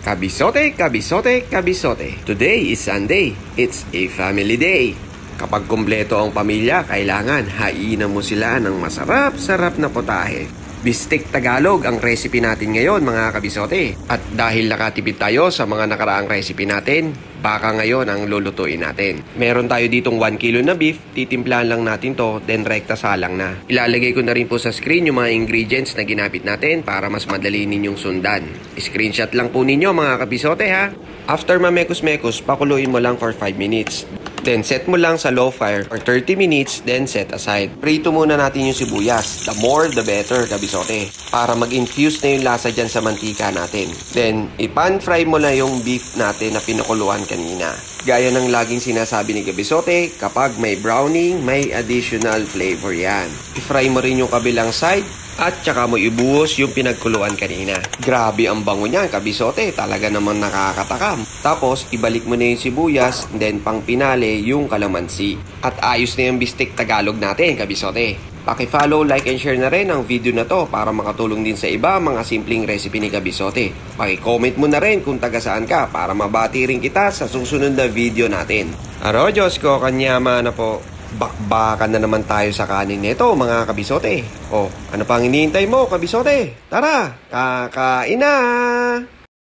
Kabisote, kabisote, kabisote. Today is Sunday. It's a family day. Kapag kumpleto ang pamilya, kailangan hainan mo sila ng masarap-sarap na potahe. Bistek Tagalog ang recipe natin ngayon mga kabisote. At dahil nakatipid tayo sa mga nakaraang recipe natin, baka ngayon ang lulutuin natin. Meron tayo ditong 1 kilo na beef, titimplahan lang natin to, then rekta salang na. Ilalagay ko na rin po sa screen yung mga ingredients na ginamit natin para mas madali ninyong sundan. Screenshot lang po ninyo mga kabisote ha. After mamekos-mekos, pakuluin mo lang for 5 minutes. Then set mo lang sa low fire for 30 minutes, then set aside. Prito muna natin yung sibuyas. The more the better, kabisote. Para mag-infuse na yung lasa dyan sa mantika natin. Then, i-pan fry mo na yung beef natin na pinakuluan kanina. Gaya ng laging sinasabi ni kabisote, kapag may browning, may additional flavor yan. I-fry mo rin yung kabilang side. At tsaka mo ibuhos yung pinagkuluan kanina. Grabe ang bango niyan, kabisote. Talaga namang nakakatakam. Tapos, ibalik mo na yung sibuyas, then pang pinale yung kalamansi. At ayos na yung bistek Tagalog natin, kabisote. Paki-follow, like, and share na rin ang video na to para makatulong din sa iba mga simpleng recipe ni kabisote. Paki-comment mo na rin kung taga saan ka para mabati rin kita sa susunod na video natin. Aro, Diyos ko, kanyama na po. Bakbakan na naman tayo sa kanin nito mga kabisote. O, ano pang hinihintay mo kabisote? Tara, kakain na!